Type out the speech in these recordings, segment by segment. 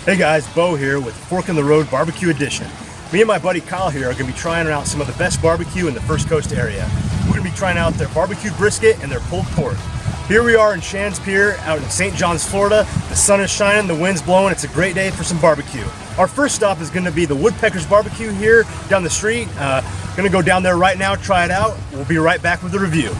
Hey guys, Bo here with Fork in the Road BBQ Edition. Me and my buddy Kyle here are going to be trying out some of the best barbecue in the First Coast area. We're going to be trying out their barbecue brisket and their pulled pork. Here we are in Shands Pier out in St. John's, Florida. The sun is shining, the wind's blowing. It's a great day for some barbecue. Our first stop is going to be the Woodpeckers Barbecue here down the street. Going to go down there right now, try it out. We'll be right back with the review.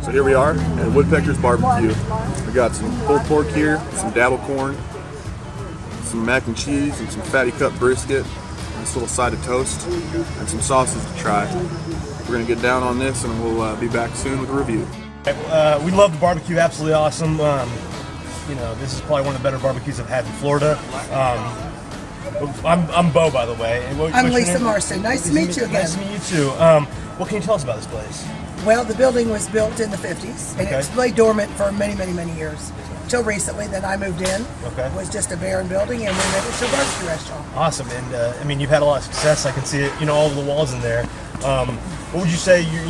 So here we are at Woodpeckers Barbecue. We got some pulled pork here, some dabble corn, some mac and cheese, and some fatty cut brisket, and this little side of toast, and some sauces to try. We're gonna get down on this, and we'll be back soon with a review. We love the barbecue, absolutely awesome. You know, this is probably one of the better barbecues I've had in Florida. I'm Bo, by the way. I'm Lisa Marston. Nice to meet you again. Nice to meet you too. What can you tell us about this place? Well, the building was built in the 50s, and it's lay dormant for many, many, many years. Till recently, then I moved in. It was just a barren building, and we made it to a barbecue restaurant. Awesome, and I mean, you've had a lot of success. I can see it, you know, all over the walls in there. What would you say, you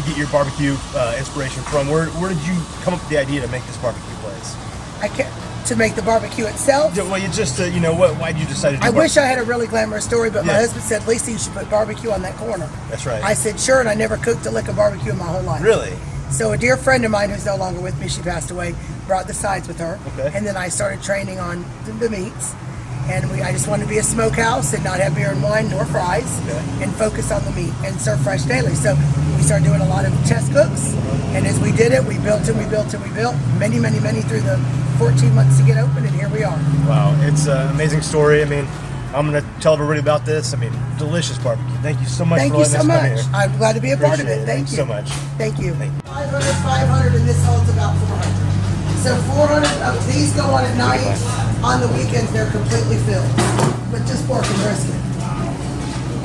get your barbecue inspiration from? Where did you come up with the idea to make this barbecue place? To make the barbecue itself? Well, you just, why did you decide to do barbecue? I wish I had a really glamorous story, but my husband said, Lisa, you should put barbecue on that corner. That's right. I said, sure, and I never cooked a lick of barbecue in my whole life. Really? So a dear friend of mine who's no longer with me, she passed away, brought the sides with her. And then I started training on the meats. And I just wanted to be a smokehouse and not have beer and wine nor fries and focus on the meat and serve fresh daily. So we started doing a lot of test cooks. And as we did it, we built and we built and we built many, many, many through the 14 months to get open, and here we are. Wow, it's an amazing story. I mean, I'm going to tell everybody about this. I mean, delicious barbecue. Thank you so much for letting us come here. I'm glad to be a part of it. Thank you so much. Thank you. 500, 500, and this holds about 400. So 400 of these go on at night. On the weekends, they're completely filled with just pork and brisket.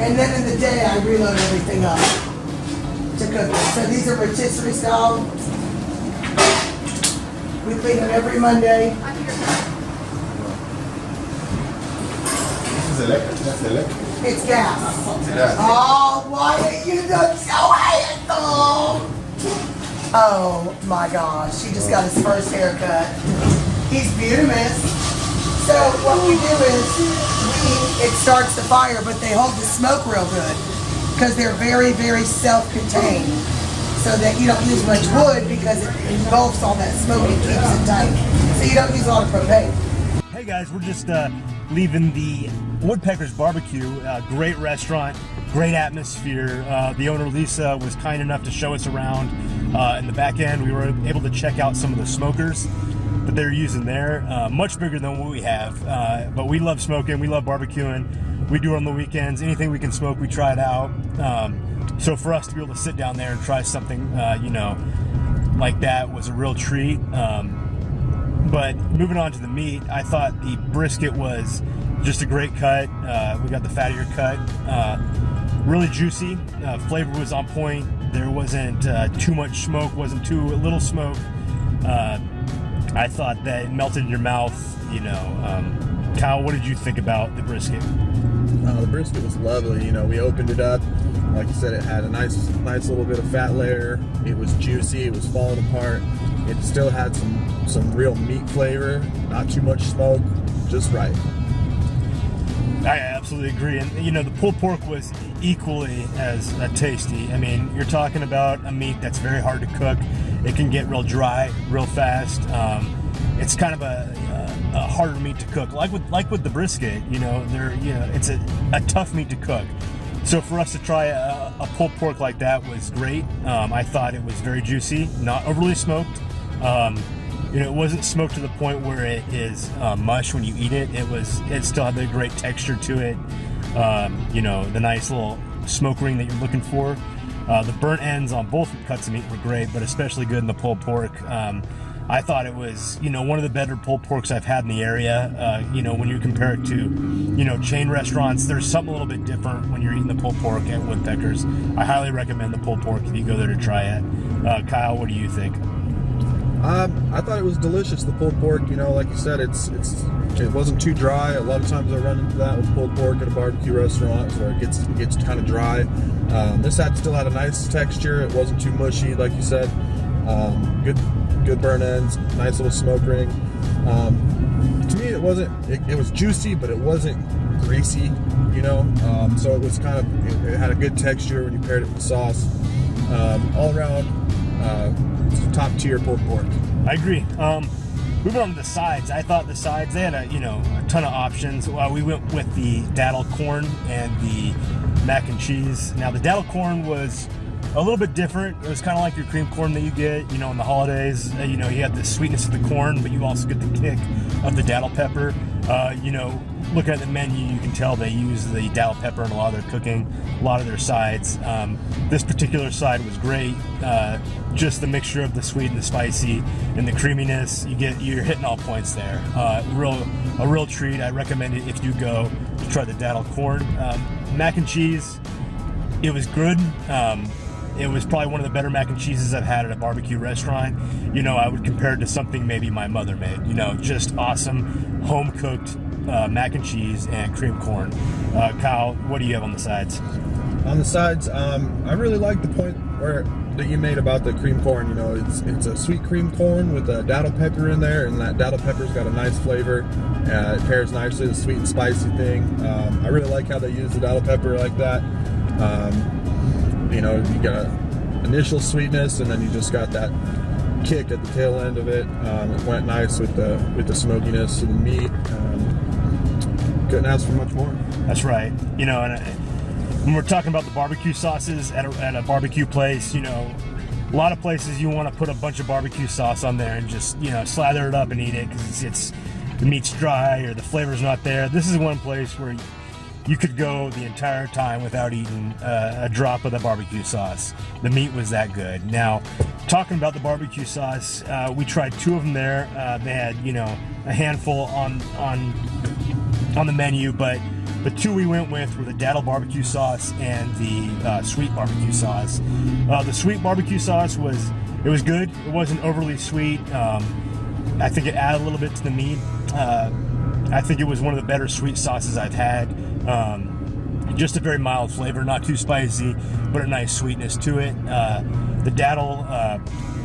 And then in the day, I reload everything up to cook it. So these are rotisserie style. We clean them every Monday. This is electric? That's electric? It's gas. Oh, why are you look so handsome? Oh my gosh, he just got his first haircut. He's beautiful. So what we do is, it starts the fire, but they hold the smoke real good because they're very, very self-contained. So that you don't use much wood because it engulfs all that smoke and keeps it tight. So you don't use a lot of propane. Hey guys, we're just leaving the Woodpeckers Barbecue. Great restaurant, great atmosphere. The owner Lisa was kind enough to show us around. In the back end, we were able to check out some of the smokers that they're using there. Much bigger than what we have. But we love smoking, we love barbecuing. We do it on the weekends. Anything we can smoke, we try it out. So for us to be able to sit down there and try something, like that was a real treat. But moving on to the meat, I thought the brisket was just a great cut. We got the fattier cut, really juicy. Flavor was on point. There wasn't too much smoke, wasn't too little smoke. I thought that it melted in your mouth. Kyle, what did you think about the brisket? The brisket was lovely. We opened it up. Like you said, it had a nice little bit of fat layer. It was juicy. It was falling apart. It still had some real meat flavor. Not too much smoke. Just right. I absolutely agree. And the pulled pork was equally as tasty. I mean, you're talking about a meat that's very hard to cook. It can get real dry real fast. It's kind of a harder meat to cook. Like with the brisket, it's a tough meat to cook. So for us to try a pulled pork like that was great. I thought it was very juicy, not overly smoked. It wasn't smoked to the point where it is mush when you eat it. It still had the great texture to it. The nice little smoke ring that you're looking for. The burnt ends on both cuts of meat were great, but especially good in the pulled pork. I thought it was, one of the better pulled porks I've had in the area. When you compare it to, chain restaurants, there's something a little bit different when you're eating the pulled pork at Woodpeckers. I highly recommend the pulled pork if you go there to try it. Kyle, what do you think? I thought it was delicious, the pulled pork. Like you said, it wasn't too dry. A lot of times I run into that with pulled pork at a barbecue restaurant where it gets kind of dry. This still had a nice texture. It wasn't too mushy, like you said. Good burn ends, nice little smoke ring. To me, it was juicy, but it wasn't greasy, so it was it had a good texture when you paired it with sauce. All around, top tier pulled pork. I agree. Moving on to the sides, I thought the sides, they had a ton of options. We went with the daddle corn and the mac and cheese. Now the daddle corn was a little bit different. It was kind of like your cream corn that you get, in the holidays. You had the sweetness of the corn, but you also get the kick of the daddle pepper. Looking at the menu, you can tell they use the daddle pepper in a lot of their cooking, a lot of their sides. This particular side was great. Just the mixture of the sweet and the spicy and the creaminess, you're hitting all points there. A real treat. I recommend it if you go to try the daddle corn. Mac and cheese, it was good. It was probably one of the better mac and cheeses I've had at a barbecue restaurant. I would compare it to something maybe my mother made. Just awesome home cooked mac and cheese and cream corn. Kyle, what do you have on the sides? On the sides, I really like the point that you made about the cream corn. It's a sweet cream corn with a daddle pepper in there, and that daddle pepper's got a nice flavor. It pairs nicely with the sweet and spicy thing. I really like how they use the daddle pepper like that. You got initial sweetness, and then you just got that kick at the tail end of it. It went nice with the smokiness of the meat. Couldn't ask for much more. That's right. And when we're talking about the barbecue sauces at a barbecue place, a lot of places you want to put a bunch of barbecue sauce on there and just slather it up and eat it because the meat's dry or the flavor's not there. This is one place where you could go the entire time without eating a drop of the barbecue sauce. The meat was that good. Now, talking about the barbecue sauce, we tried 2 of them there. They had, a handful on the menu, but the 2 we went with were the daddle barbecue sauce and the sweet barbecue sauce. The sweet barbecue sauce was good. It wasn't overly sweet. I think it added a little bit to the meat. I think it was one of the better sweet sauces I've had. Just a very mild flavor, not too spicy, but a nice sweetness to it. The daddle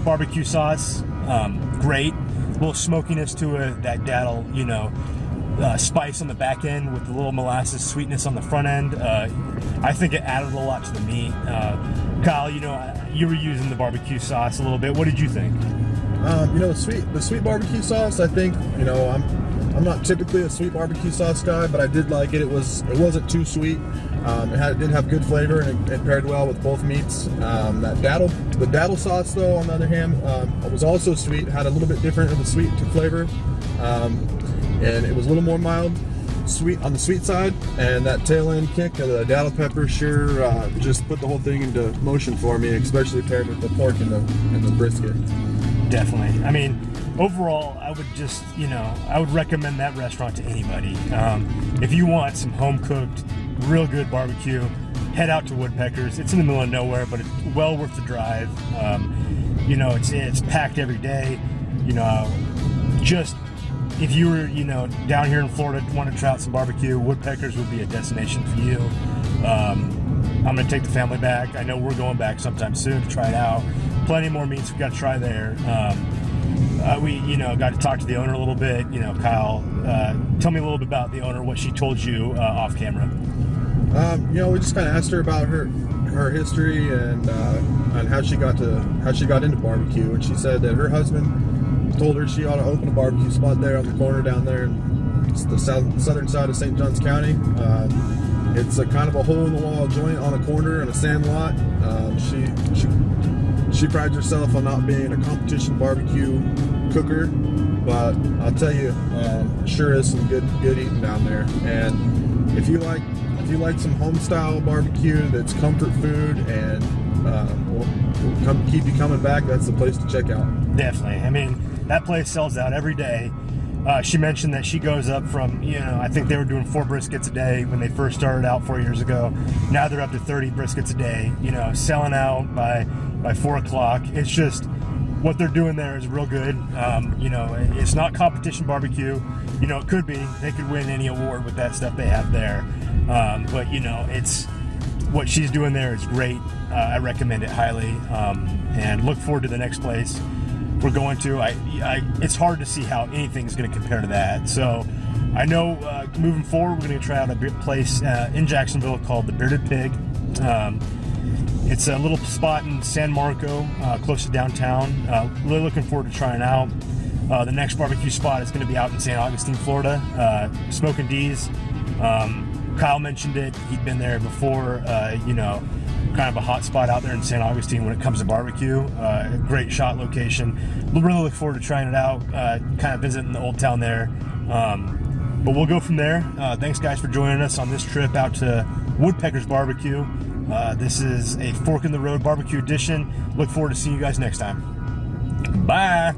barbecue sauce, great. A little smokiness to it. That daddle, spice on the back end with the little molasses sweetness on the front end. I think it added a lot to the meat. Kyle, you were using the barbecue sauce a little bit. What did you think? The sweet barbecue sauce, I think, I'm not typically a sweet barbecue sauce guy, but I did like it. It wasn't too sweet. It did have good flavor, and it paired well with both meats. The daddle sauce, though, on the other hand, was also sweet. Had a little bit different of a sweet flavor, and it was a little more mild, sweet on the sweet side. And that tail end kick of the daddle pepper just put the whole thing into motion for me, especially paired with the pork and the brisket. Definitely. I mean, overall, I would just, I would recommend that restaurant to anybody. If you want some home-cooked, real good barbecue, head out to Woodpeckers. It's in the middle of nowhere, but it's well worth the drive. It's packed every day. Just if you were, down here in Florida, want to try out some barbecue, Woodpeckers would be a destination for you. I'm going to take the family back. I know we're going back sometime soon to try it out. Plenty more meats we've got to try there. We got to talk to the owner a little bit. Kyle, tell me a little bit about the owner, what she told you off camera. We just kind of asked her about her history and how she got into barbecue, and she said that her husband told her she ought to open a barbecue spot there on the corner down there in the southern side of St. Johns County. It's a kind of a hole-in-the-wall joint on a corner in a sand lot. She prides herself on not being a competition barbecue cooker, but I'll tell you, sure is some good eating down there. And if you like some home-style barbecue that's comfort food and will keep you coming back, that's the place to check out. Definitely. I mean, That place sells out every day. She mentioned that she goes up from, I think they were doing 4 briskets a day when they first started out 4 years ago. Now they're up to 30 briskets a day, selling out by 4 o'clock. It's just, what they're doing there is real good. It's not competition barbecue. It could be. They could win any award with that stuff they have there. But, it's what she's doing there is great. I recommend it highly, and look forward to the next place we're going to. It's hard to see how anything's going to compare to that. So I know moving forward, we're going to try out a place in Jacksonville called the Bearded Pig. It's a little spot in San Marco, close to downtown. Really looking forward to trying out. The next barbecue spot is going to be out in St. Augustine, Florida. Smoking D's. Kyle mentioned it. He'd been there before. Kind of a hot spot out there in St. Augustine when it comes to barbecue. A great shot location. We'll really look forward to trying it out. Kind of visiting the old town there. But we'll go from there. Thanks, guys, for joining us on this trip out to Woodpecker's Barbecue. This is a Fork in the Road Barbecue Edition. Look forward to seeing you guys next time. Bye.